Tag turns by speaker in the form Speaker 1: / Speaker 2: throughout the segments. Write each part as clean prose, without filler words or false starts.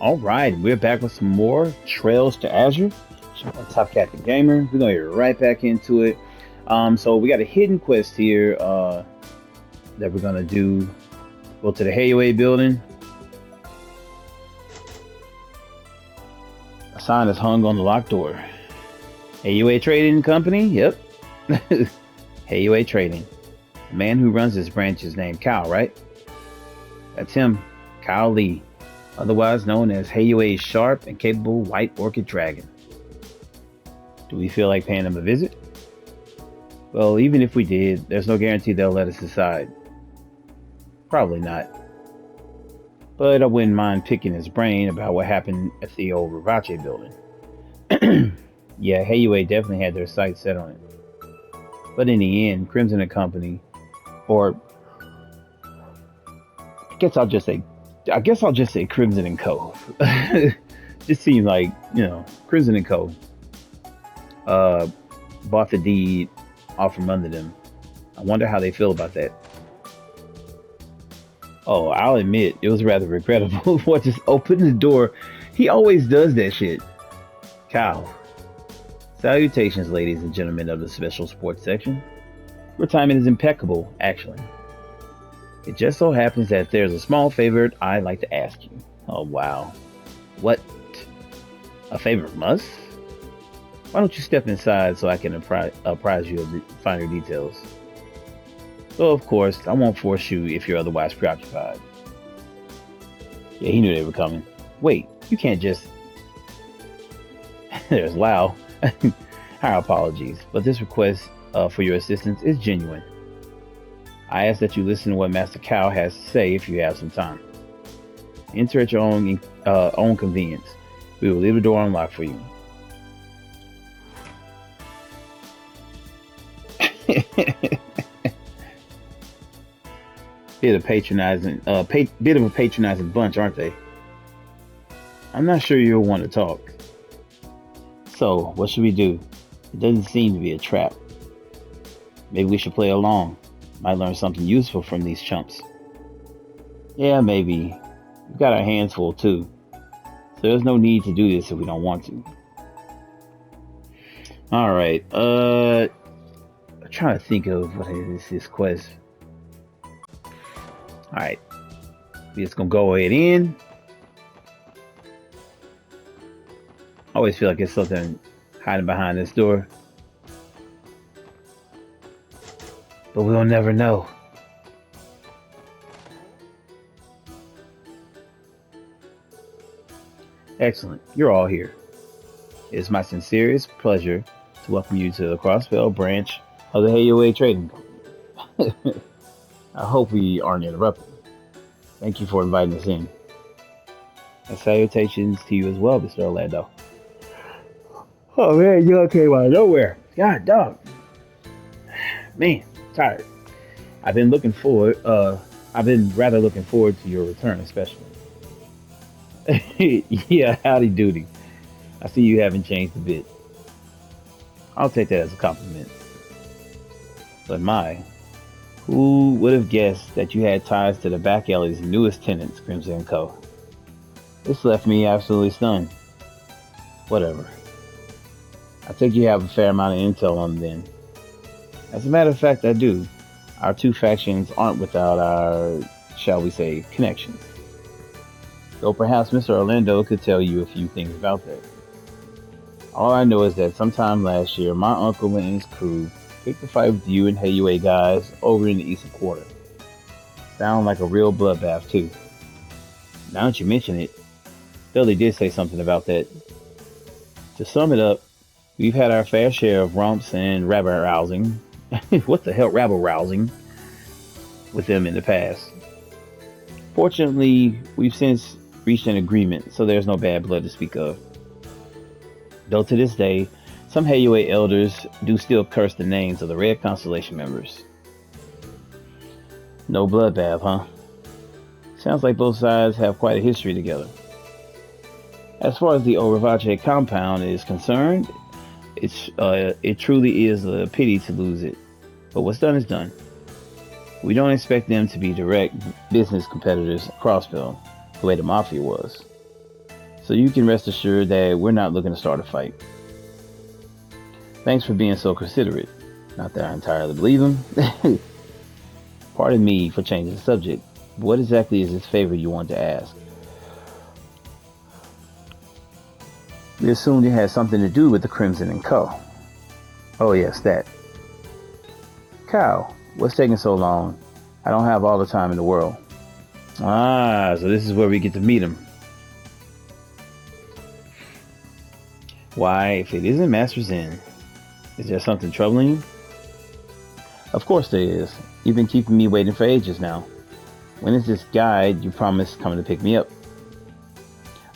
Speaker 1: All right, we're back with some more Trails to Azure. Top Captain Gamer. We're gonna get right back into it. So we got a hidden quest here that we're gonna do. Go to the Hayway building. A sign is hung on the locked door. Hayway Trading Company. Yep. Hayway Trading. The man who runs this branch is named Kyle, right? That's him, Kyle Lee, otherwise known as Hayway's sharp and capable White Orchid Dragon. Do we feel like paying him a visit? Well, even if we did, there's no guarantee they'll let us inside. Probably not. But I wouldn't mind picking his brain about what happened at the old Ravache building. Yeah, Hayway definitely had their sights set on it. But in the end, Crimson and Company, or I guess I'll just say Crimson and Co. Just seems like, Crimson and Co. Bought the deed off from under them. I wonder how they feel about that. Oh, I'll admit, it was rather regrettable. What just opened the door? He always does that shit. Kyle. Salutations, ladies and gentlemen of the special sports section. Your timing is impeccable, actually. It just so happens that there's a small favor I'd like to ask you. Oh, wow. What? A favor from us? Why don't you step inside so I can apprise you of the finer details? So, of course, I won't force you if you're otherwise preoccupied. Yeah, he knew they were coming. Wait, you can't just... There's Lau. Our apologies, but this request for your assistance is genuine. I ask that you listen to what Master Cow has to say if you have some time. Enter at your own convenience. We will leave the door unlocked for you. Bit of a patronizing bunch, aren't they? I'm not sure you'll want to talk. So, what should we do? It doesn't seem to be a trap. Maybe we should play along. Might learn something useful from these chumps. Yeah, maybe. We've got our hands full too. So there's no need to do this if we don't want to. Alright, I'm trying to think of what is this quest. Alright. We're just gonna go ahead in. I always feel like there's something hiding behind this door. But we'll never know. Excellent. You're all here. It is my sincerest pleasure to welcome you to the Crossbell branch of the Hayway Trading Company. I hope we aren't interrupted. Thank you for inviting us in. And salutations to you as well, Mr. Orlando. Oh man, you came out of nowhere. God dog. Man, tired. I've been rather looking forward to your return, especially. Yeah, howdy doody. I see you haven't changed a bit. I'll take that as a compliment. But who would have guessed that you had ties to the back alley's newest tenants, Crimson & Co.? This left me absolutely stunned. Whatever. I think you have a fair amount of intel on them then. As a matter of fact, I do. Our two factions aren't without our, shall we say, connections. Though perhaps Mr. Orlando could tell you a few things about that. All I know is that sometime last year, my uncle and his crew picked a fight with you and Hayway guys over in the Eastern Quarter. Sound like a real bloodbath too. Now that you mention it, Billy did say something about that. To sum it up, we've had our fair share of romps and rabble rousing. What the hell, rabble rousing? With them in the past. Fortunately, we've since reached an agreement, so there's no bad blood to speak of. Though to this day, some Hayway elders do still curse the names of the Red Constellation members. No bloodbath, huh? Sounds like both sides have quite a history together. As far as the Ravache compound is concerned, it truly is a pity to lose it. But what's done is done. We don't expect them to be direct business competitors at Crossbell, the way the Mafia was. So you can rest assured that we're not looking to start a fight. Thanks for being so considerate. Not that I entirely believe him. Pardon me for changing the subject. What exactly is this favor you want to ask? We assumed it had something to do with the Crimson and Co. Oh yes, that. Cal, what's taking so long? I don't have all the time in the world. Ah, so this is where we get to meet him. Why, if it isn't Master Zen, is there something troubling you? Of course there is. You've been keeping me waiting for ages now. When is this guide you promised coming to pick me up?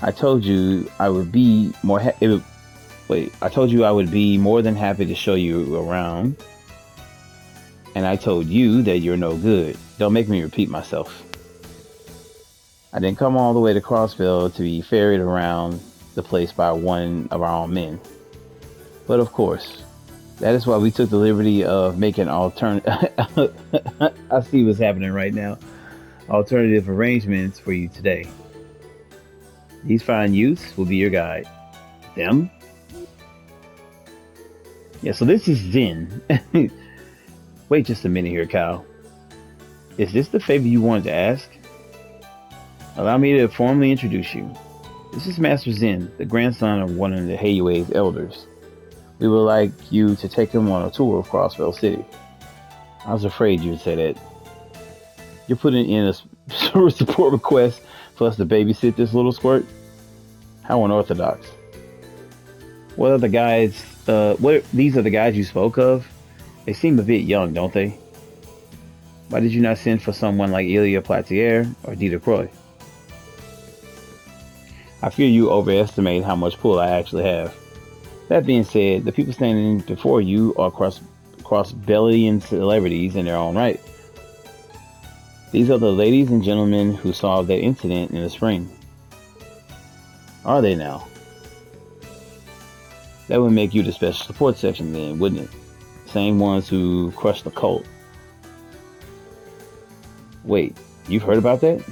Speaker 1: I told you I would be more I told you I would be more than happy to show you around. And I told you that you're no good. Don't make me repeat myself. I didn't come all the way to Crossville to be ferried around the place by one of our own men. But of course, that is why we took the liberty of making alternative. I see what's happening right now. Alternative arrangements for you today. These fine youths will be your guide. Them? Yeah, so this is Zen. Wait just a minute here, Cal. Is this the favor you wanted to ask? Allow me to formally introduce you. This is Master Zen, the grandson of one of the Hayue's elders. We would like you to take him on a tour of Crossville City. I was afraid you would say that. You're putting in a support request for us to babysit this little squirt? How unorthodox. What are the guys? These are the guys you spoke of? They seem a bit young, don't they? Why did you not send for someone like Ilya Platier or Dita Croy? I fear you overestimate how much pull I actually have. That being said, the people standing before you are cross-bellion celebrities in their own right. These are the ladies and gentlemen who solved that incident in the spring. Are they now? That would make you the special support section then, wouldn't it? Same ones who crushed the cult. Wait, you've heard about that?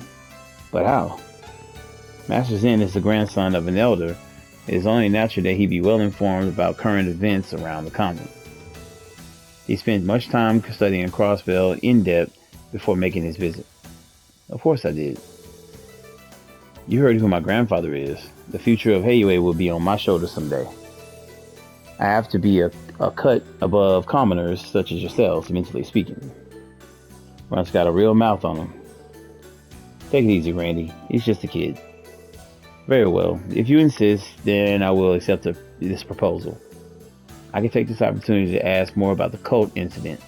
Speaker 1: But how? Master Zen is the grandson of an elder. It is only natural that he be well informed about current events around the convent. He spent much time studying Crossville in depth before making his visit. Of course I did. You heard who my grandfather is. The future of Hayue will be on my shoulders someday. I have to be a cut above commoners such as yourselves, mentally speaking. Runt's got a real mouth on him. Take it easy, Randy. He's just a kid. Very well. If you insist, then I will accept this proposal. I can take this opportunity to ask more about the cult incident.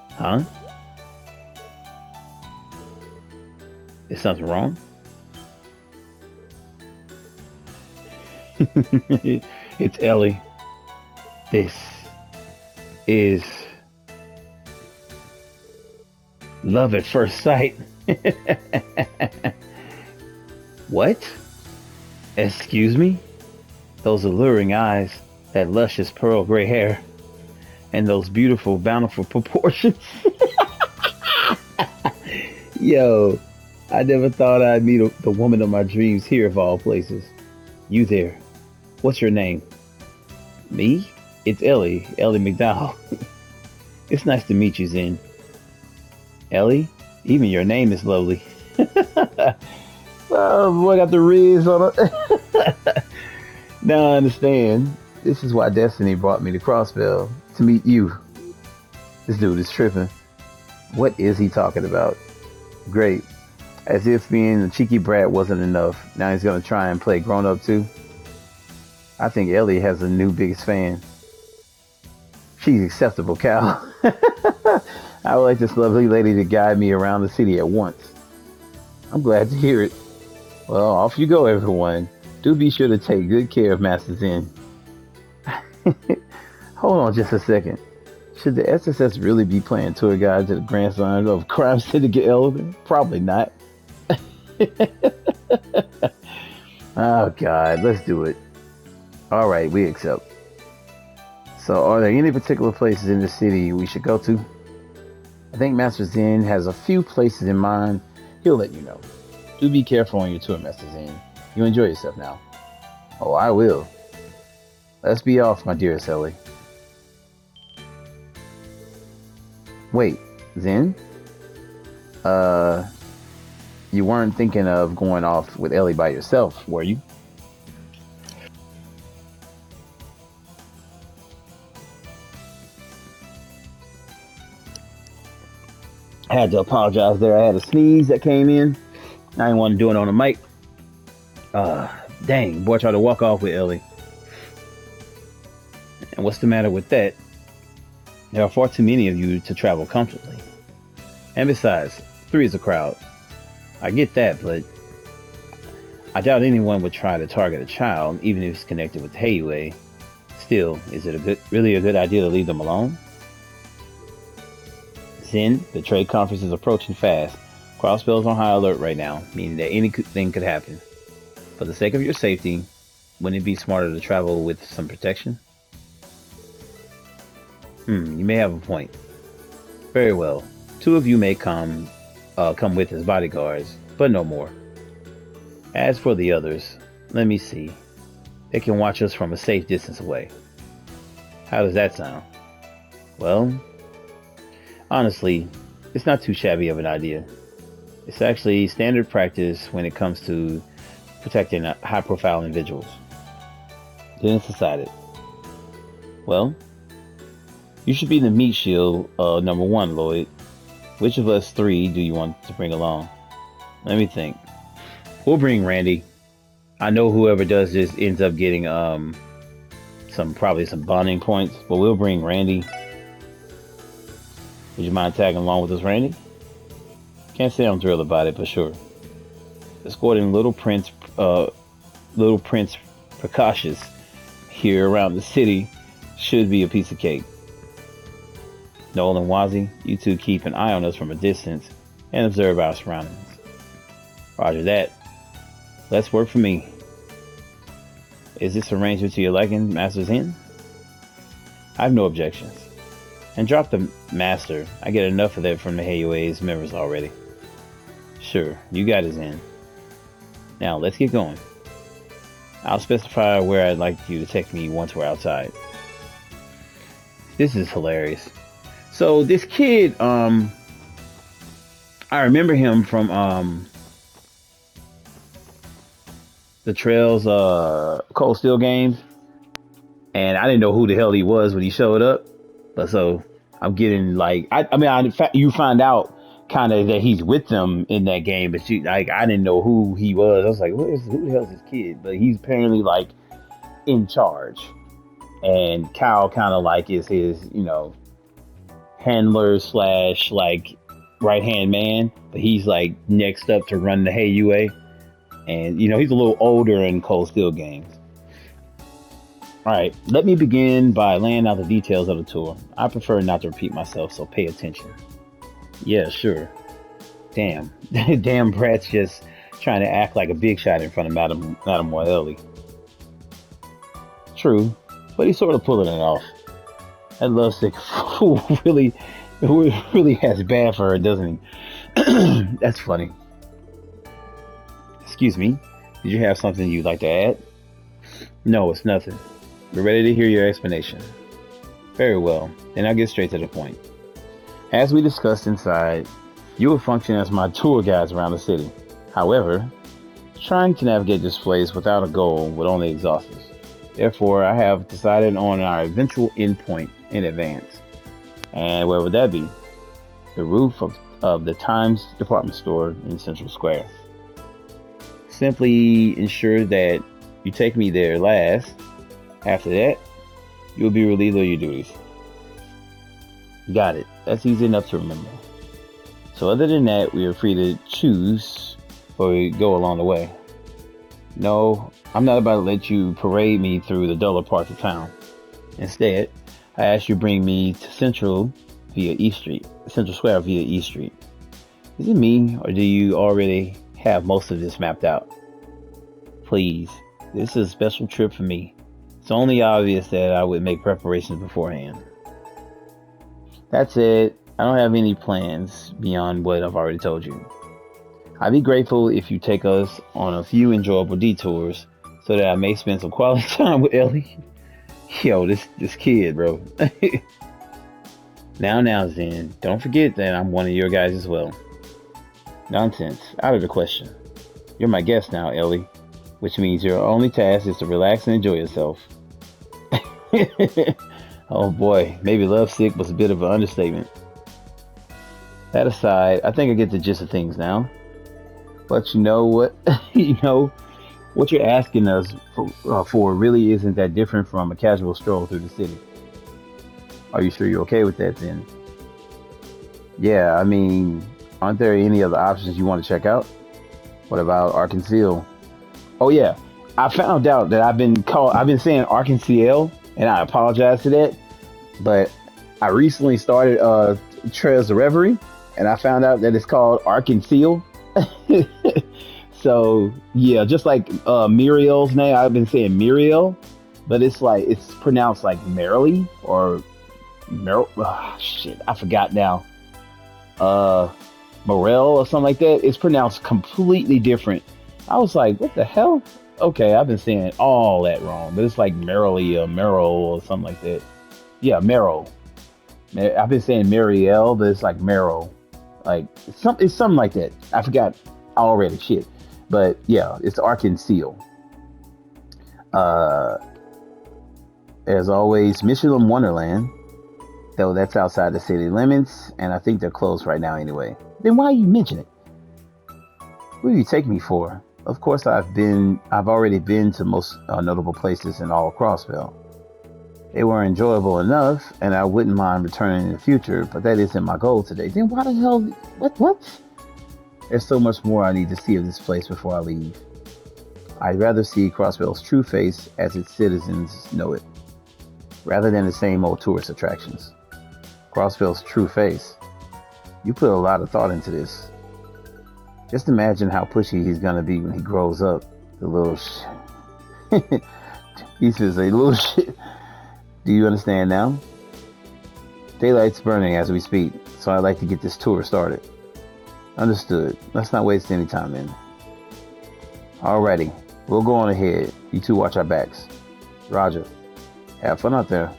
Speaker 1: Huh? Is something wrong? It's Ellie. This is love at first sight. What? Excuse me? Those alluring eyes, that luscious pearl gray hair, and those beautiful, bountiful proportions. Yo, I never thought I'd meet the woman of my dreams here of all places. You there. What's your name? Me? It's Ellie McDowell. It's nice to meet you, Zen. Ellie? Even your name is lovely. Oh boy, I got the riz on it. Now I understand. This is why Destiny brought me to Crossville, to meet you. This dude is tripping. What is he talking about? Great. As if being a cheeky brat wasn't enough, now he's gonna try and play grown up too. I think Ellie has a new biggest fan. She's acceptable, Cal. I would like this lovely lady to guide me around the city at once. I'm glad to hear it. Well, off you go, everyone. Do be sure to take good care of Master Zen. Hold on just a second. Should the SSS really be playing tour guide to the grandson of crime syndicate elder? Probably not. Oh God, let's do it. All right, we accept. So, are there any particular places in the city we should go to? I think Master Zen has a few places in mind. He'll let you know. Do be careful on your tour, Master Zen. You enjoy yourself now. Oh, I will. Let's be off, my dearest Ellie. Wait, Zen? Uh, you weren't thinking of going off with Ellie by yourself, were you? I had to apologize there. I had a sneeze that came in. I didn't want to do it on the mic. Uh, Dang, boy tried to walk off with Ellie. And what's the matter with that? There are far too many of you to travel comfortably. And besides, 3 is a crowd. I get that, but I doubt anyone would try to target a child, even if it's connected with the Hayway. Still, is it really a good idea to leave them alone? Zen, the trade conference is approaching fast. Crossbell's on high alert right now, meaning that anything could happen. For the sake of your safety, wouldn't it be smarter to travel with some protection? You may have a point. Very well. 2 of you may come with as bodyguards, but no more. As for the others, let me see. They can watch us from a safe distance away. How does that sound? Well, honestly, it's not too shabby of an idea. It's actually standard practice when it comes to protecting high-profile individuals. Then it's decided. Well, you should be the meat shield number 1, Lloyd. Which of us 3 do you want to bring along? Let me think. We'll bring Randy. I know whoever does this ends up getting probably some bonding points, but we'll bring Randy. Would you mind tagging along with us, Randy? Can't say I'm thrilled about it, but sure. Escorting Little Prince Precocious here around the city should be a piece of cake. Noel and Wazzy, you 2 keep an eye on us from a distance and observe our surroundings. Roger that. Let's work for me. Is this arrangement to your liking, Master Zen? I have no objections. And drop the Master. I get enough of that from the Hayway's members already. Sure, you got it, Zen. Now, let's get going. I'll specify where I'd like you to take me once we're outside. This is hilarious. So this kid, I remember him from the Trails Cold Steel games, and I didn't know who the hell he was when he showed up. But so I'm getting like, you find out kind of that he's with them in that game, but I didn't know who he was. I was like, who the hell is this kid? But he's apparently like in charge, and Kyle kind of like is his, handler / like right hand man, but he's like next up to run the Hey UA, and he's a little older in Cold Steel games. All right, let me begin by laying out the details of the tour. I prefer not to repeat myself, so pay attention. Yeah, sure. Damn, damn, Brad's just trying to act like a big shot in front of Madame Ellie. True, but he's sort of pulling it off. That lovesick fool really has bad for her, doesn't he? That's funny. Excuse me, did you have something you'd like to add? No, it's nothing. We're ready to hear your explanation. Very well, then I'll get straight to the point. As we discussed inside, you will function as my tour guides around the city. However, trying to navigate this place without a goal would only exhaust us. Therefore, I have decided on our eventual endpoint in advance. And where would that be? The roof of the Times department store in Central Square. Simply ensure that you take me there last. After that, you'll be relieved of your duties. Got it. That's easy enough to remember. So other than that, we are free to choose where we go along the way. No, I'm not about to let you parade me through the duller parts of town. Instead, I ask you to bring me to Central Square via E Street. Is it me, or do you already have most of this mapped out? Please, this is a special trip for me. It's only obvious that I would make preparations beforehand. That's it. I don't have any plans beyond what I've already told you. I'd be grateful if you take us on a few enjoyable detours so that I may spend some quality time with Ellie. Yo, this kid, bro. Now, Zen. Don't forget that I'm one of your guys as well. Nonsense. Out of the question. You're my guest now, Ellie, which means your only task is to relax and enjoy yourself. Oh boy, maybe lovesick was a bit of an understatement. That aside, I think I get the gist of things now. But you know what? you know what you're asking us for really isn't that different from a casual stroll through the city. Are you sure you're okay with that then? Yeah, I mean, aren't there any other options you want to check out? What about Arkansas? Oh yeah, I found out that I've been saying Arkansas, and I apologize for that. But I recently started Trails of Reverie, and I found out that it's called Arkansas. So yeah, just like Muriel's name, I've been saying Muriel, but it's pronounced like Merrily or Merrill. Oh, shit, I forgot now. Uh, Morel or something like that. It's pronounced completely different. I was like, what the hell? Okay, I've been saying all that wrong, but it's like Merrily or Merrill or something like that. Yeah, Merrill. I've been saying Marielle, but it's like Merrill. Like it's something like that. I forgot already. Shit. But yeah, it's Arkansas. Uh, as always, Michelin Wonderland. Though that's outside the city limits, and I think they're closed right now anyway. Then why you mention it? What do you take me for? Of course, I've already been to most notable places in all of Crossville. They were enjoyable enough, and I wouldn't mind returning in the future, but that isn't my goal today. Then why the hell? What? There's so much more I need to see of this place before I leave. I'd rather see Crossville's true face as its citizens know it, rather than the same old tourist attractions. Crossville's true face. You put a lot of thought into this. Just imagine how pushy he's gonna be when he grows up. The little he's just a little shit. Do you understand now? Daylight's burning as we speak, so I'd like to get this tour started. Understood. Let's not waste any time then. Alrighty, we'll go on ahead. You two watch our backs. Roger. Have fun out there.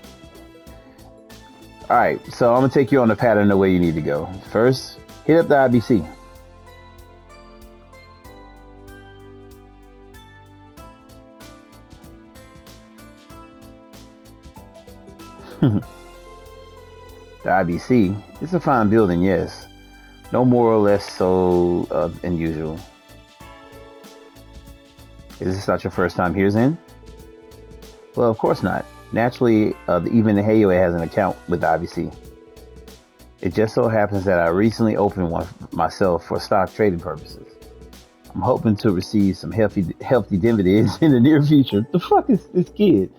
Speaker 1: Alright, so I'm gonna take you on the pattern the way you need to go. First, hit up the IBC. The IBC, it's a fine building, yes. No more or less so than usual. Is this not your first time here, Zen? Well, of course not. Naturally, even the Hayway has an account with the IBC. It just so happens that I recently opened one myself for stock trading purposes. I'm hoping to receive some healthy dividends in the near future. The fuck is this kid?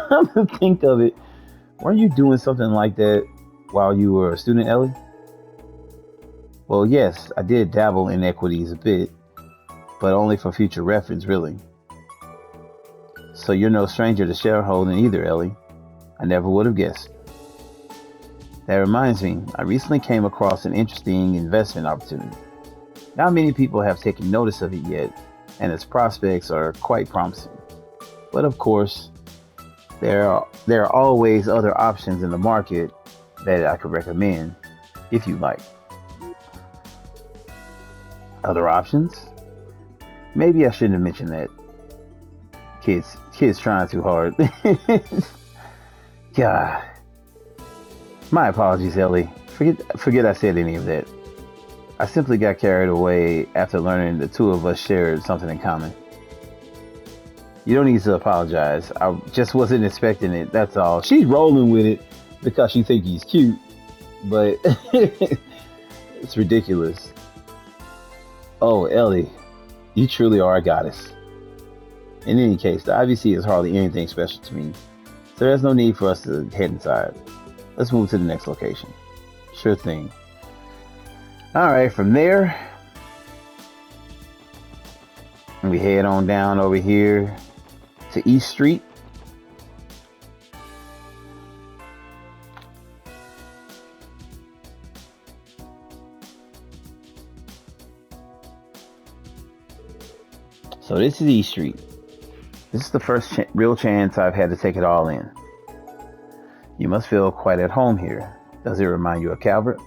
Speaker 1: Come to think of it, weren't you doing something like that while you were a student, Ellie? Well, yes, I did dabble in equities a bit, but only for future reference, really. So you're no stranger to shareholding either, Ellie. I never would have guessed. That reminds me, I recently came across an interesting investment opportunity. Not many people have taken notice of it yet, and its prospects are quite promising. But of course, there are always other options in the market that I could recommend, if you like. Other options? Maybe I shouldn't have mentioned that. Kids trying too hard. God. My apologies, Ellie. Forget I said any of that. I simply got carried away after learning the two of us shared something in common. You don't need to apologize. I just wasn't expecting it, that's all. She's rolling with it because she thinks he's cute, but it's ridiculous. Oh, Ellie, you truly are a goddess. In any case, the IVC is hardly anything special to me, so there's no need for us to head inside. Let's move to the next location. Sure thing. Alright, from there, we head on down over here to East Street. So this is East Street. This is the first real chance I've had to take it all in. You must feel quite at home here. Does it remind you of Calvert?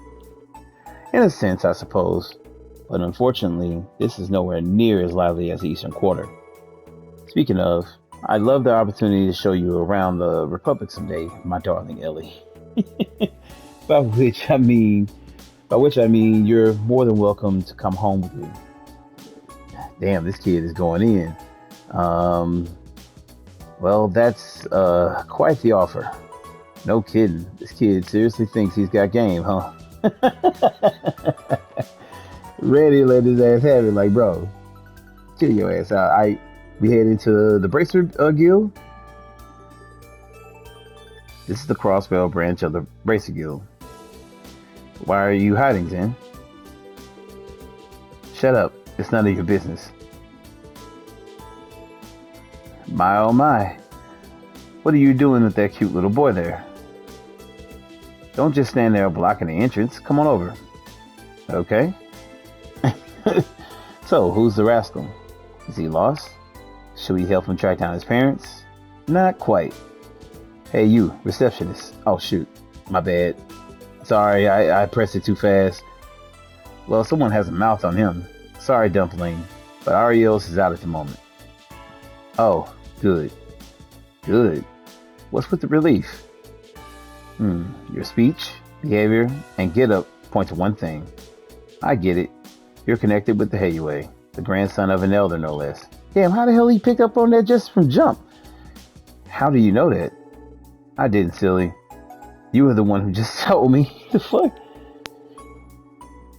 Speaker 1: In a sense, I suppose. But unfortunately, this is nowhere near as lively as the Eastern Quarter. Speaking of, I'd love the opportunity to show you around the Republic someday, my darling Ellie. by which I mean you're more than welcome to come home with me. Damn, this kid is going in. Well, that's quite the offer. No kidding. This kid seriously thinks he's got game, huh? Ready to let his ass have it, like, bro, chill your ass out. We head into the Bracer Guild. This is the Crossbell branch of the Bracer Guild. Why are you hiding, Zen? Shut up. It's none of your business. My oh my. What are you doing with that cute little boy there? Don't just stand there blocking the entrance. Come on over. Okay. So, who's the rascal? Is he lost? Should we help him track down his parents? Not quite. Hey, you, receptionist. Oh, shoot. My bad. Sorry, I pressed it too fast. Well, someone has a mouth on him. Sorry, Dumpling, but Arios is out at the moment. Oh, good. Good. What's with the relief? Your speech, behavior, and get-up point to one thing. I get it. You're connected with the Hayue, the grandson of an elder, no less. Damn, how the hell he picked up on that just from jump? How do you know that? I didn't, silly. You were the one who just told me. The fuck?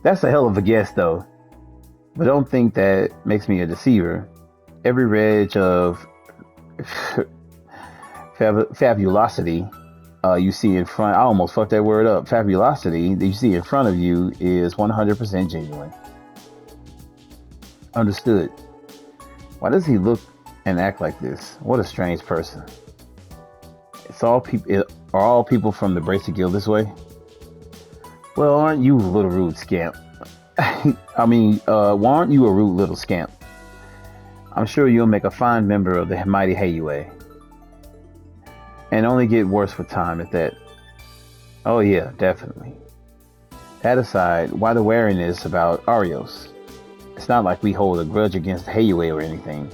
Speaker 1: That's a hell of a guess, though. But don't think that makes me a deceiver. Every reg of fabulosity you see in front, I almost fucked that word up. Fabulosity that you see in front of you is 100% genuine. Understood. Why does he look and act like this? What a strange person. Are all people from the Bracer Guild this way? Well, aren't you a little rude scamp? Why aren't you a rude little scamp? I'm sure you'll make a fine member of the mighty Hayue. And only get worse with time at that. Oh yeah, definitely. That aside, why the wariness about Arios? It's not like we hold a grudge against Hayue or anything.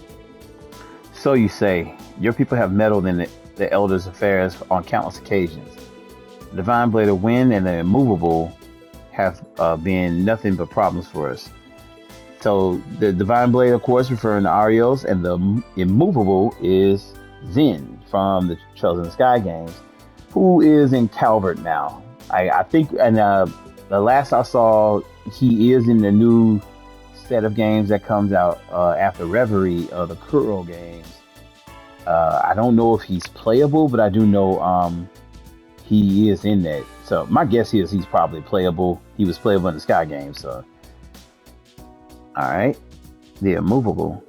Speaker 1: So you say, your people have meddled in the Elder's affairs on countless occasions. The Divine Blade of Wind and the Immovable have been nothing but problems for us. So the Divine Blade, of course, referring to Arios, and the Immovable is Zen from the Trails in the Sky games, who is in Calvert now. I think, and the last I saw, he is in the new set of games that comes out after Reverie of the Kuro games. I don't know if he's playable, but I do know he is in that. So my guess is he's probably playable. He was playable in the Sky game. So, all right, the Immovable.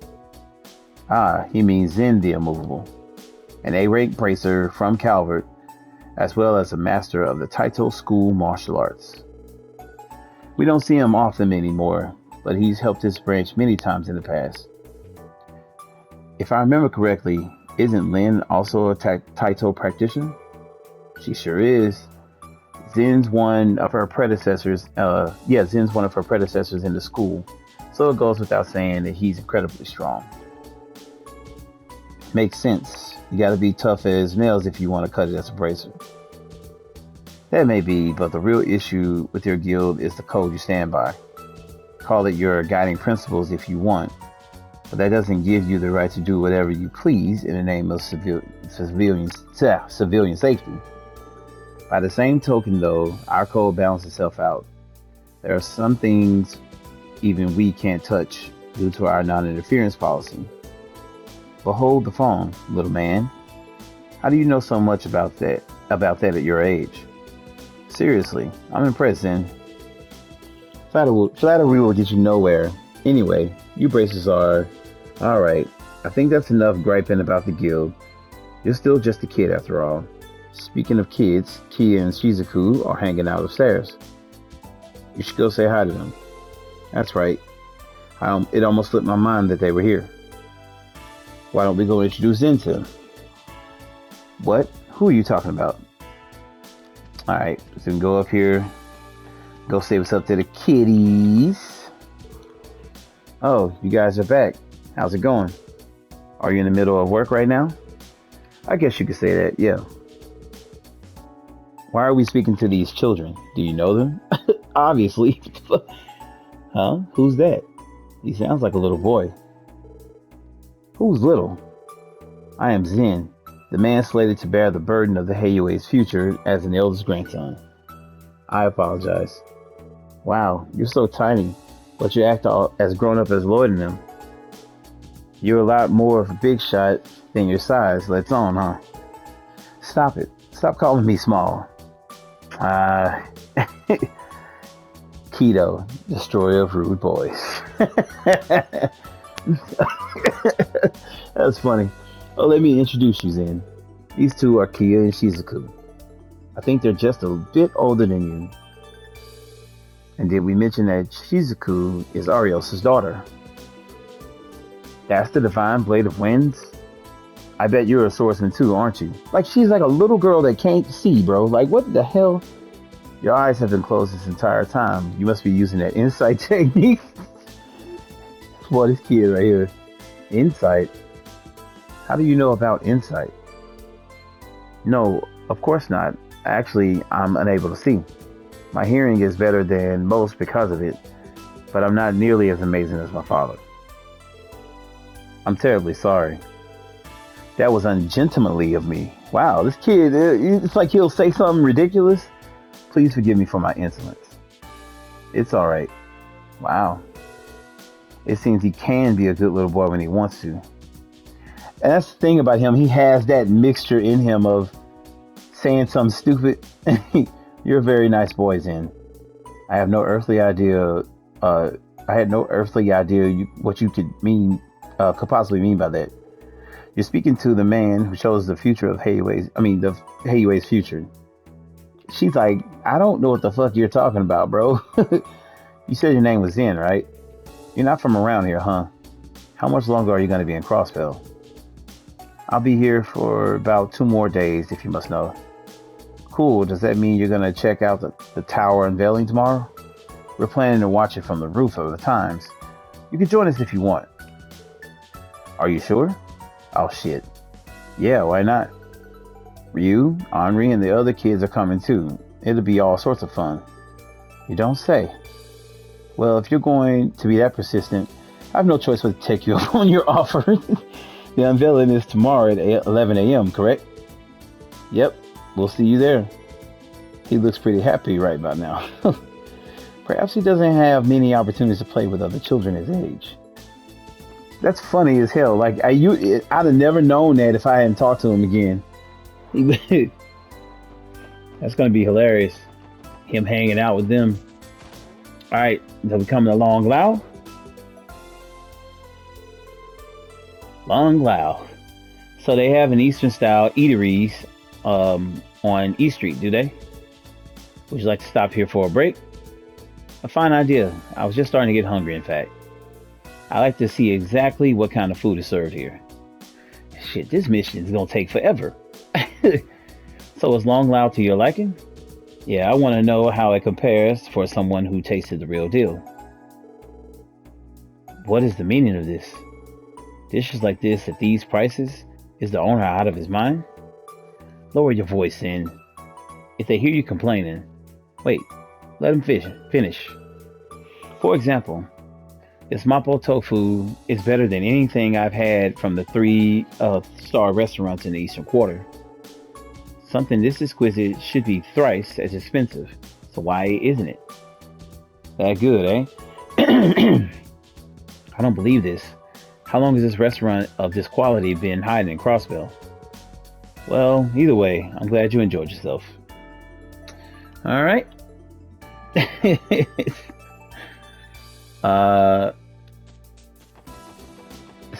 Speaker 1: He means Zen the Immovable, an A-rank bracer from Calvert, as well as a master of the Taito School martial arts. We don't see him often anymore, but he's helped his branch many times in the past. If I remember correctly, isn't Lin also a Taito practitioner? She sure is. Zen's one of her predecessors in the school, so it goes without saying that he's incredibly strong. Makes sense. You gotta be tough as nails if you want to cut it as a bracer. That may be, but the real issue with your guild is the code you stand by. Call it your guiding principles if you want, but that doesn't give you the right to do whatever you please in the name of civilian safety. By the same token, though, our code balances itself out. There are some things even we can't touch due to our non-interference policy. But hold the phone, little man. How do you know so much about that at your age? Seriously, I'm impressed, then. Flattery will get you nowhere. Anyway, you braces are... Alright, I think that's enough griping about the guild. You're still just a kid after all. Speaking of kids, Kia and Shizuku are hanging out upstairs. You should go say hi to them. That's right. It almost slipped my mind that they were here. Why don't we go introduce into? What? Who are you talking about? Alright, so we can go up here. Go say what's up to the kitties. Oh, you guys are back. How's it going? Are you in the middle of work right now? I guess you could say that, yeah. Why are we speaking to these children? Do you know them? Obviously. Huh? Who's that? He sounds like a little boy. Who's little? I am Zen, the man slated to bear the burden of the Hayue's future as an eldest grandson. I apologize. Wow, you're so tiny, but you act all as grown up as Lloyd and them. You're a lot more of a big shot than your size lets on, huh? Stop it. Stop calling me small. Keto, destroyer of rude boys. That's funny. Oh, let me introduce you, Zen. These two are Kia and Shizuku. I think they're just a bit older than you. And did we mention that Shizuku is Arios' daughter? That's the Divine Blade of Winds? I bet you're a swordsman too, aren't you? Like, she's like a little girl that can't see, bro. Like, what the hell? Your eyes have been closed this entire time. You must be using that insight technique. Boy, this kid right here. Insight? How do you know about insight? No, of course not. Actually, I'm unable to see. My hearing is better than most because of it, but I'm not nearly as amazing as my father. I'm terribly sorry. That was ungentlemanly of me. Wow, this kid, it's like he'll say something ridiculous. Please forgive me for my insolence. It's all right. Wow. It seems he can be a good little boy when he wants to. And that's the thing about him. He has that mixture in him of saying something stupid. You're a very nice boy, Zen. I have no earthly idea. I had no earthly idea what you could possibly mean by that. You're speaking to the man who shows the future of the Hayue's future. She's like, I don't know what the fuck you're talking about, bro. You said your name was Zen, right? You're not from around here, huh? How much longer are you going to be in Crossbell? I'll be here for about 2 more days, if you must know. Cool. Does that mean you're going to check out the tower unveiling tomorrow? We're planning to watch it from the roof of the Times. You can join us if you want. Are you sure? Oh, shit. Yeah, why not? Ryu, Henri, and the other kids are coming too. It'll be all sorts of fun. You don't say. Well, if you're going to be that persistent, I have no choice but to take you up on your offer. The unveiling is tomorrow at 11 a.m., correct? Yep, we'll see you there. He looks pretty happy right about now. Perhaps he doesn't have many opportunities to play with other children his age. That's funny as hell. Like, I'd have never known that if I hadn't talked to him again. That's going to be hilarious. Him hanging out with them. All right, so we coming to Long Lao. Long Lao. So they have an Eastern style eateries on East Street, do they? Would you like to stop here for a break? A fine idea. I was just starting to get hungry, in fact. I like to see exactly what kind of food is served here. Shit, this mission is going to take forever. So is Long Lao to your liking? Yeah, I want to know how it compares for someone who tasted the real deal. What is the meaning of this? Dishes like this at these prices? Is the owner out of his mind? Lower your voice in. If they hear you complaining, wait, let him finish. For example, this mapo tofu is better than anything I've had from the 3-star restaurants in the Eastern Quarter. Something this exquisite should be thrice as expensive. So why isn't it? That good, eh? I don't believe this. How long has this restaurant of this quality been hiding in Crossbell? Well, either way, I'm glad you enjoyed yourself. All right.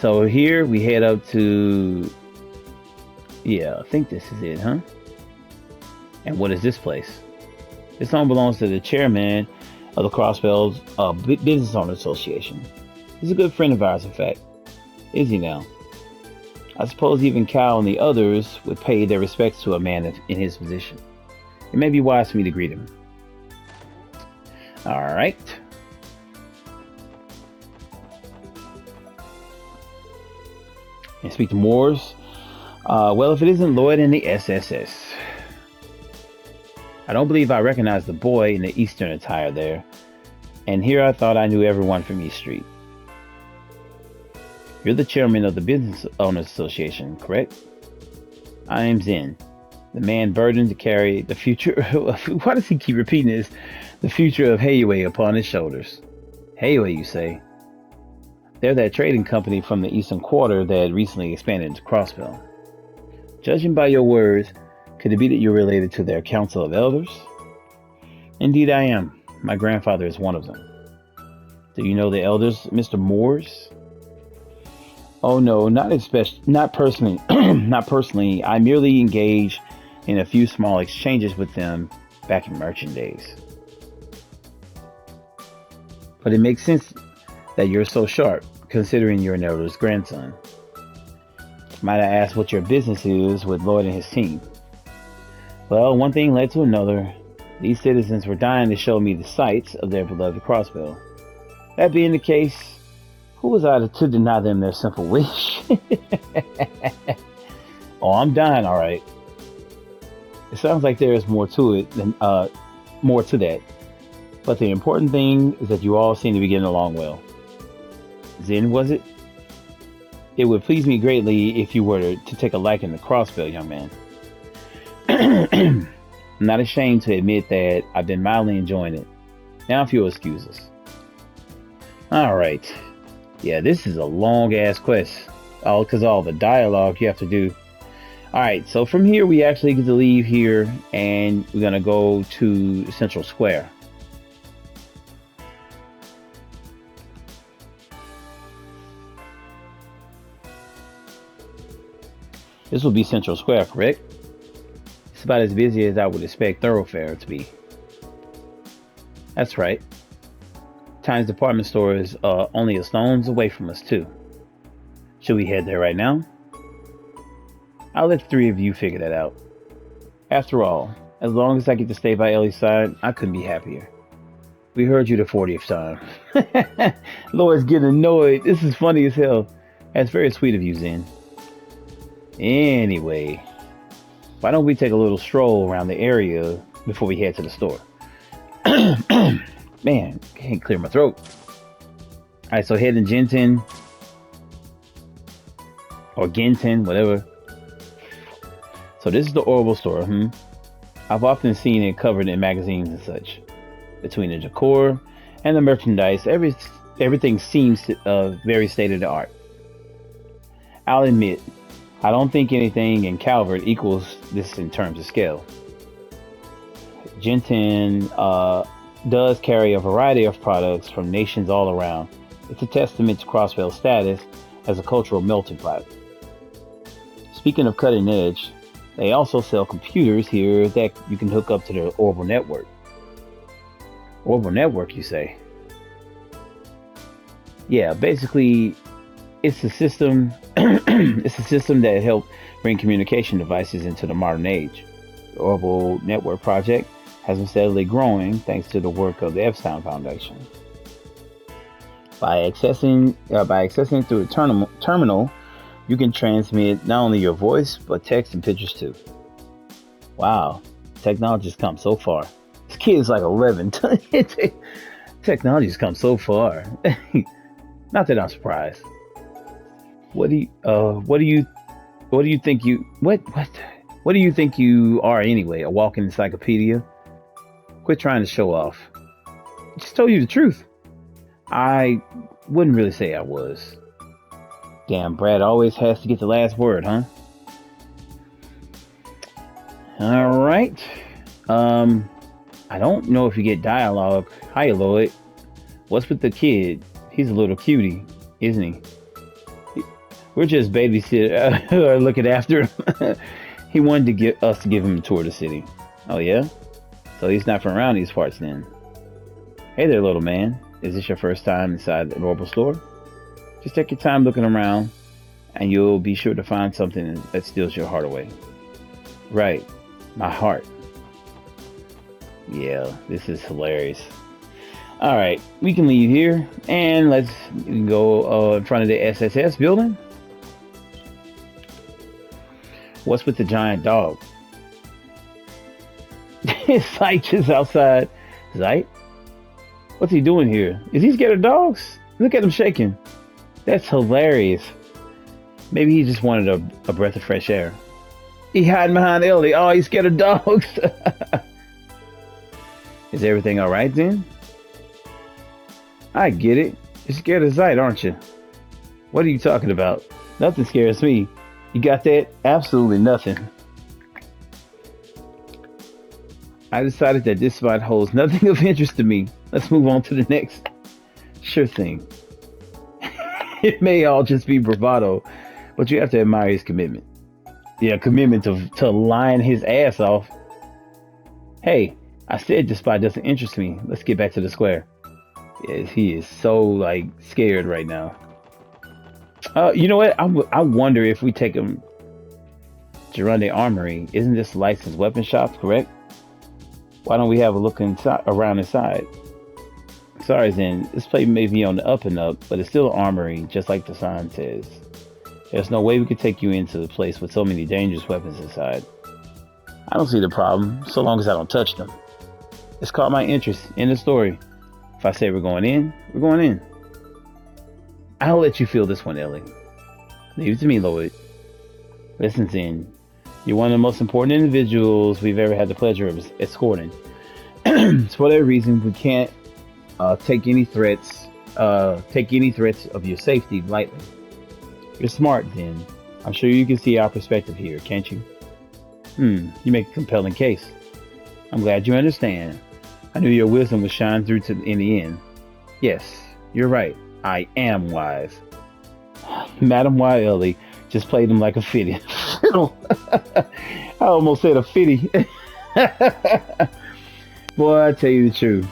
Speaker 1: So here we head up to, I think this is it, huh? And what is this place? This home belongs to the chairman of the Crossbell's Business Owner Association. He's a good friend of ours, in fact. Is he now? I suppose even Cal and the others would pay their respects to a man in his position. It may be wise for me to greet him. All right. And speak to Moores. Well, if it isn't Lloyd and the SSS. I don't believe I recognize the boy in the Eastern attire there. And here I thought I knew everyone from East Street. You're the chairman of the Business Owners Association, correct? I am Zen, the man burdened to carry the future. Why does he keep repeating this? The future of Hayway upon his shoulders. Hayway, you say? They're that trading company from the Eastern Quarter that recently expanded into Crossville. Judging by your words, could it be that you're related to their Council of Elders? Indeed I am. My grandfather is one of them. Do you know the elders, Mr. Moores? Oh no, not personally. Not personally. I merely engaged in a few small exchanges with them back in merchant days. But it makes sense that you're so sharp, considering you're an elder's grandson. Might I ask what your business is with Lloyd and his team? Well, one thing led to another. These citizens were dying to show me the sights of their beloved Crossville. That being the case, who was I to deny them their simple wish? Oh, I'm dying, all right. It sounds like there is more to it than more to that. But the important thing is that you all seem to be getting along well. Zen, was it? It would please me greatly if you were to take a liking to Crossville, young man. I'm not ashamed to admit that I've been mildly enjoying it. Now, if you'll excuse us. All right. Yeah, this is a long-ass quest. All because all the dialogue you have to do. All right, so from here, we actually get to leave here, and we're going to go to Central Square. This will be Central Square, correct? It's about as busy as I would expect Thoroughfare to be. That's right. Times department store is only a stone's away from us, too. Should we head there right now? I'll let the three of you figure that out. After all, as long as I get to stay by Ellie's side, I couldn't be happier. We heard you the 40th time. Lloyd's getting annoyed. This is funny as hell. That's very sweet of you, Zen. Anyway, why don't we take a little stroll around the area before we head to the store? Man, can't clear my throat. Alright, so heading Genton or Ginton, whatever. So this is the Orbital store. I've often seen it covered in magazines and such. Between the decor and the merchandise, everything seems very state of the art. I'll admit, I don't think anything in Calvert equals this in terms of scale. Genton does carry a variety of products from nations all around. It's a testament to Crossville's status as a cultural melting pot. Speaking of cutting edge, they also sell computers here that you can hook up to their Orbital network. Orbital network, you say? Yeah, basically, it's a system. It's a system that helps bring communication devices into the modern age. The Orbital Network project has been steadily growing thanks to the work of the Epstein Foundation. By accessing through the terminal, you can transmit not only your voice, but text and pictures too. Wow, technology's come so far. This kid's like 11. Technology's come so far. Not that I'm surprised. What do you think you are anyway? A walking encyclopedia? Quit trying to show off. I just told you the truth. I wouldn't really say I was. Damn, Brad always has to get the last word, huh? All right. I don't know if you get dialogue. Hi, Lloyd. What's with the kid? He's a little cutie, isn't he? We're just babysitter looking after him. He wanted to get us to give him a tour of the city. Oh yeah? So he's not from around these parts then. Hey there, little man. Is this your first time inside the Orbital store? Just take your time looking around. and you'll be sure to find something that steals your heart away. Right, my heart. Yeah, this is hilarious. All right, we can leave here and let's go in front of the SSS building. What's with the giant dog? Zeit is outside. Zeit? What's he doing here? Is he scared of dogs? Look at him shaking. That's hilarious. Maybe he just wanted a breath of fresh air. He hiding behind Ellie. Oh, he's scared of dogs. Is everything all right then? I get it. You're scared of Zeit, aren't you? What are you talking about? Nothing scares me. You got that? Absolutely nothing. I decided that this spot holds nothing of interest to me. Let's move on to the next. Sure thing. It may all just be bravado, but you have to admire his commitment. Yeah, commitment to lying his ass off. Hey, I said this spot doesn't interest me. Let's get back to the square. Yes, he is so like scared right now. You know what? I wonder if we take him to run the armory. Isn't this licensed weapon shops, correct? Why don't we have a look inside, around inside? Sorry, Zen. This place may be on the up and up, but it's still an armory, just like the sign says. There's no way we could take you into the place with so many dangerous weapons inside. I don't see the problem, so long as I don't touch them. It's caught my interest in the story. If I say we're going in, we're going in. I'll let you feel this one, Ellie. Leave it to me, Lloyd. Listen, Zen. You're one of the most important individuals we've ever had the pleasure of escorting. So for whatever reason, we can't take any threats of your safety lightly. You're smart, Zen. I'm sure you can see our perspective here, can't you? You make a compelling case. I'm glad you understand. I knew your wisdom would shine through in the end. Yes, you're right. I am wise. Madam Wiley just played him like a fiddle. I almost said a fitty. Boy, I tell you the truth.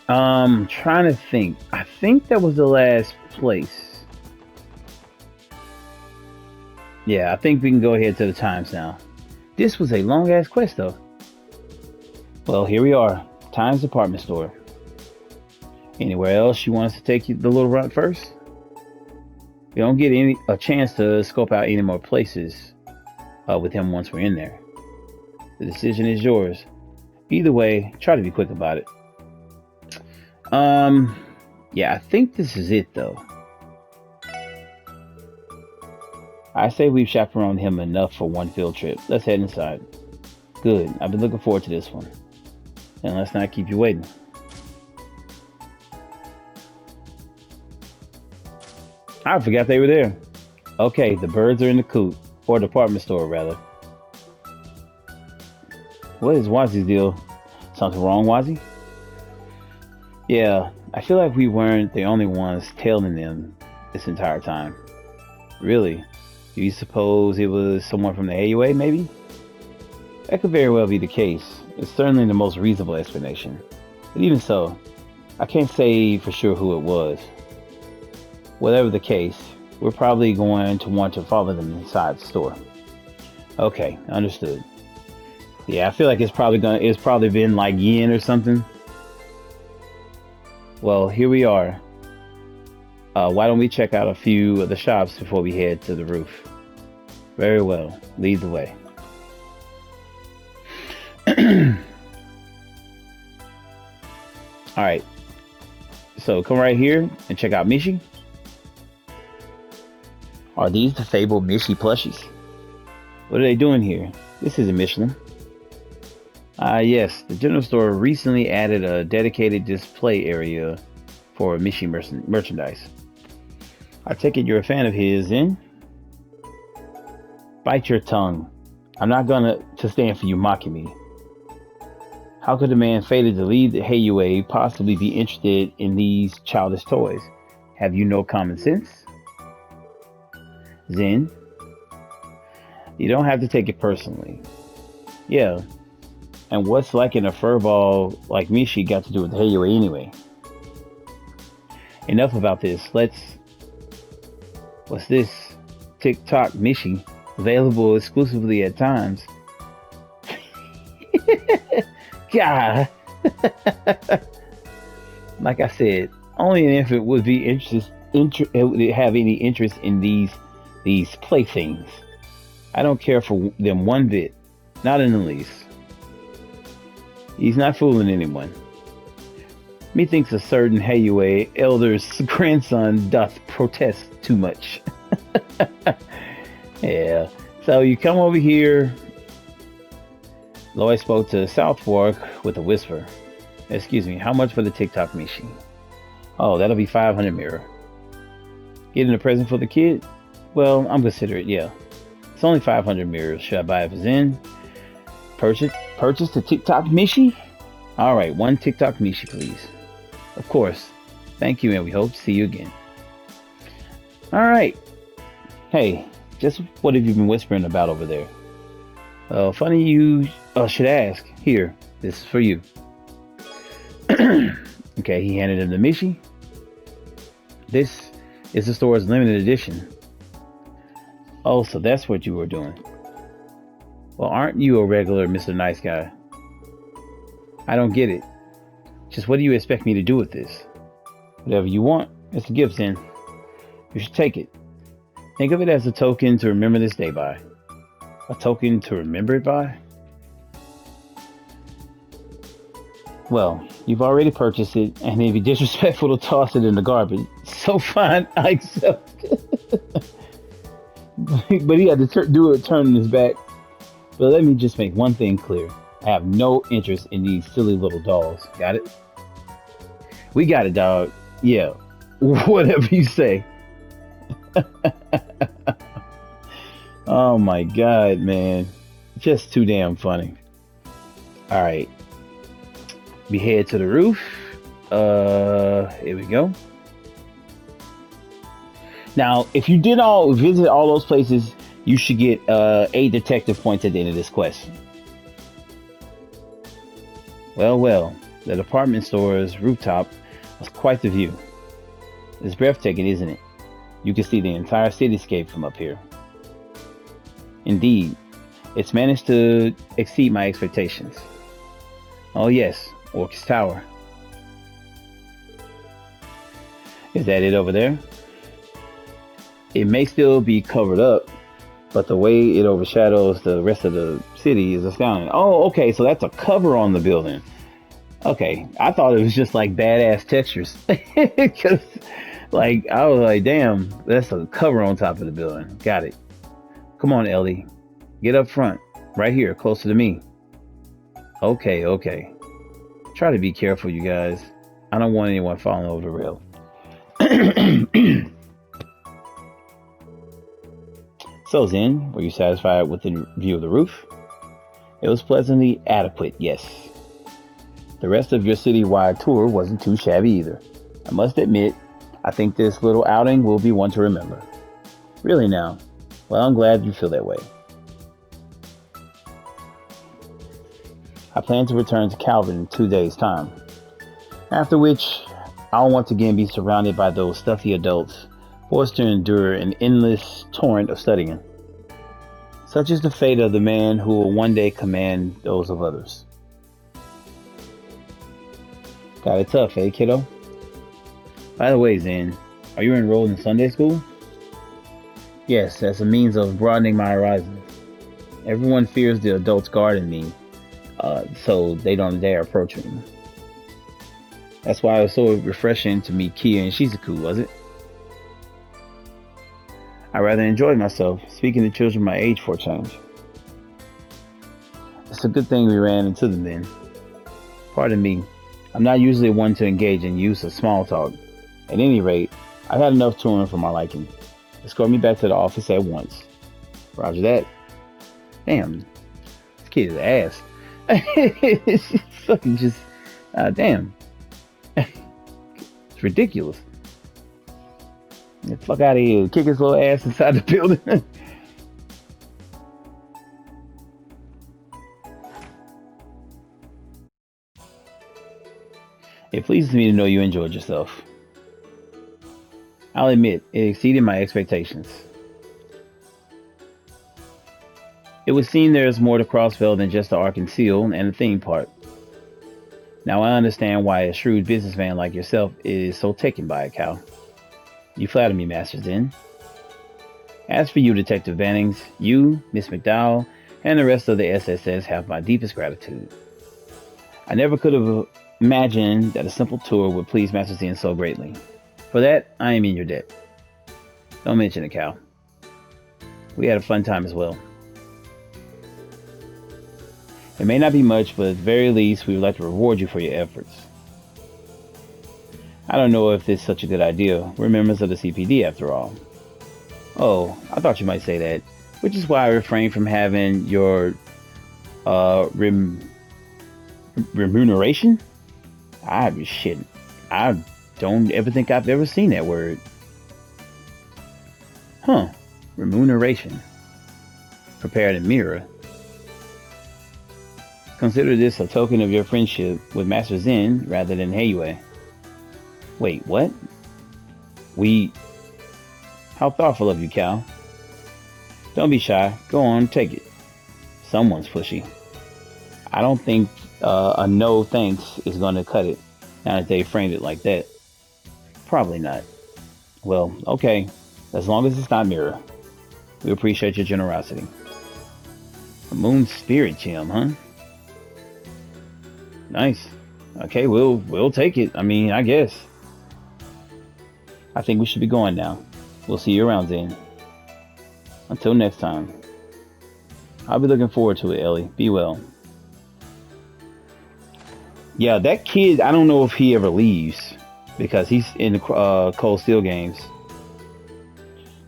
Speaker 1: Trying to think. I think that was the last place. Yeah, I think we can go ahead to the times now. This was a long ass quest though. Well, here we are. Times department store. Anywhere else you want us to take you the little run first? We don't get a chance to scope out any more places with him once we're in there. The decision is yours. Either way, try to be quick about it. Yeah, I think this is it though. I say we've chaperoned him enough for one field trip. Let's head inside. Good. I've been looking forward to this one. And let's not keep you waiting. I forgot they were there. Okay, the birds are in the coop. Or department store, rather. What is Wazi's deal? Something wrong, Wazi? Yeah, I feel like we weren't the only ones tailing them this entire time. Really? Do you suppose it was someone from the AUA, maybe? That could very well be the case. It's certainly the most reasonable explanation. But even so, I can't say for sure who it was. Whatever the case, we're probably going to want to follow them inside the store. Okay, understood. Yeah, I feel like it's probably been like yen or something. Well, here we are. Why don't we check out a few of the shops before we head to the roof? Very well. Lead the way. Alright. So come right here and check out Mishi. Are these the fabled Mishi plushies? What are they doing here? This isn't Michelin. Yes, the general store recently added a dedicated display area for Mishi merchandise. I take it you're a fan of his, then? Bite your tongue. I'm not gonna stand for you mocking me. How could a man fated to lead the Heiyue possibly be interested in these childish toys? Have you no common sense? Zen, you don't have to take it personally. Yeah, and what's liking a furball like Mishi got to do with the Heiyue anyway? Enough about this. What's this? TikTok Mishi, available exclusively at times. God, like I said, only an infant would be would have any interest in these playthings. I don't care for them one bit, not in the least. He's not fooling anyone. Methinks a certain Hayue elder's grandson doth protest too much. Yeah. So you come over here. Lois spoke to South Fork with a whisper. Excuse me, how much for the TikTok machine? Oh, that'll be 500 mirror. Getting a present for the kid? Well, I'm considerate, yeah. It's only 500 mirrors. Should I buy it for Zen? Purchase the TikTok Mishi? Alright, one TikTok Mishi, please. Of course. Thank you, and we hope to see you again. Alright. Hey, just what have you been whispering about over there? Funny you should ask. Here, this is for you. Okay, he handed him the Mishi. This is the store's limited edition. Oh, so that's what you were doing. Well, aren't you a regular Mr. Nice Guy? I don't get it. Just what do you expect me to do with this? Whatever you want, it's a gift, then. You should take it. Think of it as a token to remember this day by. A token to remember it by? Well, you've already purchased it, and it'd be disrespectful to toss it in the garbage. So fine, I accept. But he had to do it turning his back. But let me just make one thing clear. I have no interest in these silly little dolls. Got it? We got it, dog. Yeah. Whatever you say. Oh my god, man. Just too damn funny. Alright. We head to the roof. Here we go. Now, if you did visit all those places, you should get 8 detective points at the end of this quest. Well, the department store's rooftop was quite the view. It's breathtaking, isn't it? You can see the entire cityscape from up here. Indeed, it's managed to exceed my expectations. Oh yes, Orcus Tower. Is that it over there? It may still be covered up, but the way it overshadows the rest of the city is astounding. Oh, okay, so that's a cover on the building. Okay, I thought it was just like badass textures. Because, like, I was like, damn, that's a cover on top of the building. Got it. Come on, Ellie. Get up front. Right here, closer to me. Okay. Try to be careful, you guys. I don't want anyone falling over the rail. So, Zen, were you satisfied with the view of the roof? It was pleasantly adequate, yes. The rest of your city-wide tour wasn't too shabby either. I must admit, I think this little outing will be one to remember. Really now? Well, I'm glad you feel that way. I plan to return to Calvin in 2 days' time. After which, I'll once again be surrounded by those stuffy adults, forced to endure an endless torrent of studying. Such is the fate of the man who will one day command those of others. Got it tough, eh, kiddo? By the way, Zen, are you enrolled in Sunday school? Yes, as a means of broadening my horizons. Everyone fears the adults guarding me, so they don't dare approach me. That's why it was so refreshing to meet Kia and Shizuku, was it? I rather enjoyed myself, speaking to children my age for a change. It's a good thing we ran into them then. Pardon me, I'm not usually one to engage in use of small talk. At any rate, I've had enough touring for my liking. Escort me back to the office at once. Roger that. Damn, this kid is ass. It's fucking just, damn. It's ridiculous. Get the fuck out of here. Kick his little ass inside the building. It pleases me to know you enjoyed yourself. I'll admit, it exceeded my expectations. It would seem there's more to Crossville than just the Ark and Seal and the theme park. Now I understand why a shrewd businessman like yourself is so taken by it, Cal. You flatter me, Master Zen. As for you, Detective Bannings, you, Miss McDowell, and the rest of the SSS have my deepest gratitude. I never could have imagined that a simple tour would please Master Zen so greatly. For that, I am in your debt. Don't mention it, Cal. We had a fun time as well. It may not be much, but at the very least, we would like to reward you for your efforts. I don't know if this is such a good idea. We're members of the CPD after all. Oh, I thought you might say that, which is why I refrain from having your remuneration? I don't ever think I've ever seen that word. Huh, remuneration. Prepared in mirror. Consider this a token of your friendship with Master Zen rather than Heiyue. Wait, what? How thoughtful of you, Cal. Don't be shy. Go on, take it. Someone's pushy. I don't think a no thanks is going to cut it, now that they framed it like that. Probably not. Well, okay. As long as it's not mirror. We appreciate your generosity. A moon spirit gem, huh? Nice. Okay, we'll take it. I mean, I guess. I think we should be going now. We'll see you around, Zen. Until next time. I'll be looking forward to it, Ellie. Be well. Yeah, that kid, I don't know if he ever leaves. Because he's in the Cold Steel games.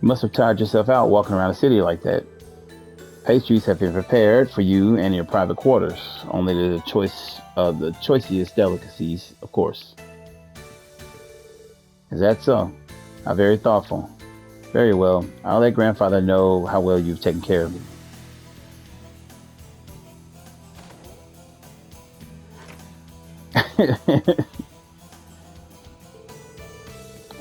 Speaker 1: You must have tired yourself out walking around the city like that. Pastries have been prepared for you and your private quarters. Only the choicest delicacies, of course. Is that so? How very thoughtful. Very well. I'll let grandfather know how well you've taken care of me.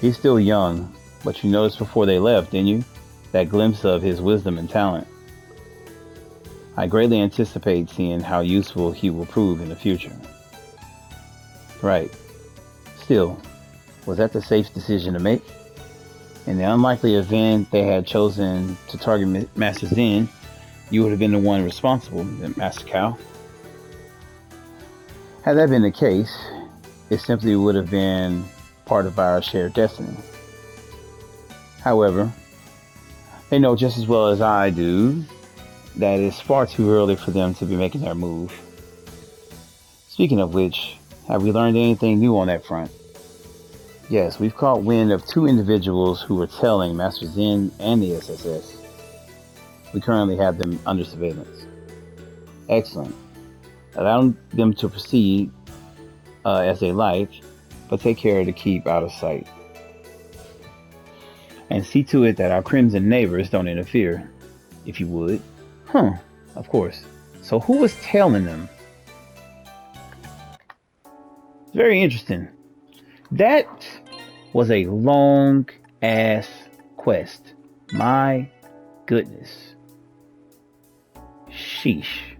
Speaker 1: He's still young, but you noticed before they left, didn't you? That glimpse of his wisdom and talent. I greatly anticipate seeing how useful he will prove in the future. Right. Still, was that the safe decision to make? In the unlikely event they had chosen to target Master Zen, you would have been the one responsible, Master Cal. Had that been the case, it simply would have been part of our shared destiny. However, they know just as well as I do that it's far too early for them to be making their move. Speaking of which, have we learned anything new on that front? Yes, we've caught wind of two individuals who were telling Master Zen and the SSS. We currently have them under surveillance. Excellent. Allow them to proceed as they like, but take care to keep out of sight. And see to it that our crimson neighbors don't interfere, if you would. Huh, of course. So who was telling them? Very interesting. That was a long ass quest. My goodness. Sheesh.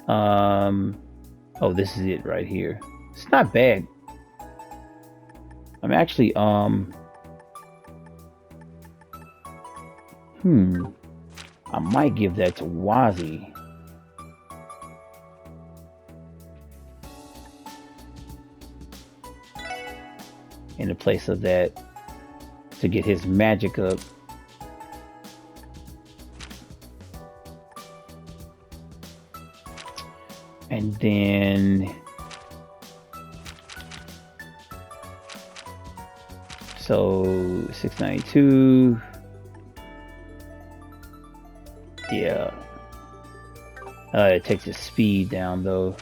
Speaker 1: Oh, this is it right here. It's not bad. I'm actually, I might give that to Wazi. In the place of that, to get his magic up. And then so 692. Yeah. It takes his speed down though.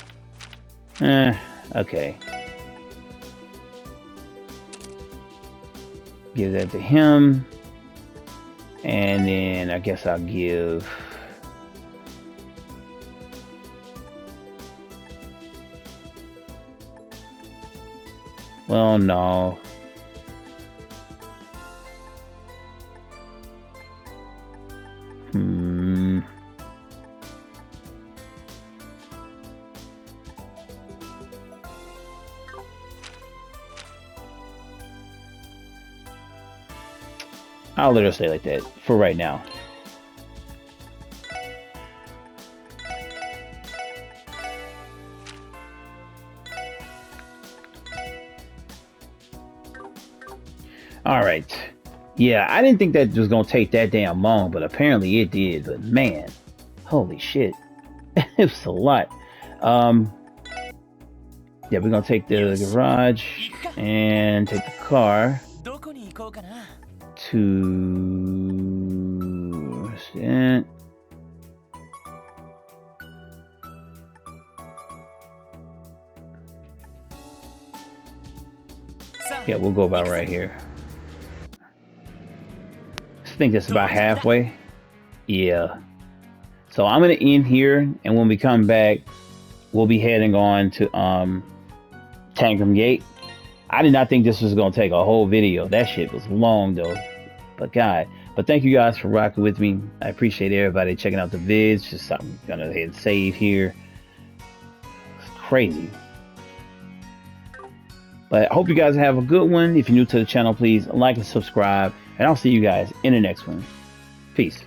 Speaker 1: Okay. Give that to him. And then I guess I'll give well, no. I'll let her stay like that for right now. All right. Yeah, I didn't think that was going to take that damn long, but apparently it did. But man, holy shit. It was a lot. Yeah, we're going to take the garage and take the car to... Yeah, we'll go about right here. I think that's about halfway. Yeah. So I'm going to end here, and when we come back, we'll be heading on to Tangram Gate. I did not think this was going to take a whole video. That shit was long, though. But thank you guys for rocking with me. I appreciate everybody checking out the vids. Just I'm going to hit save here. It's crazy. But I hope you guys have a good one. If you're new to the channel, please like and subscribe. And I'll see you guys in the next one. Peace.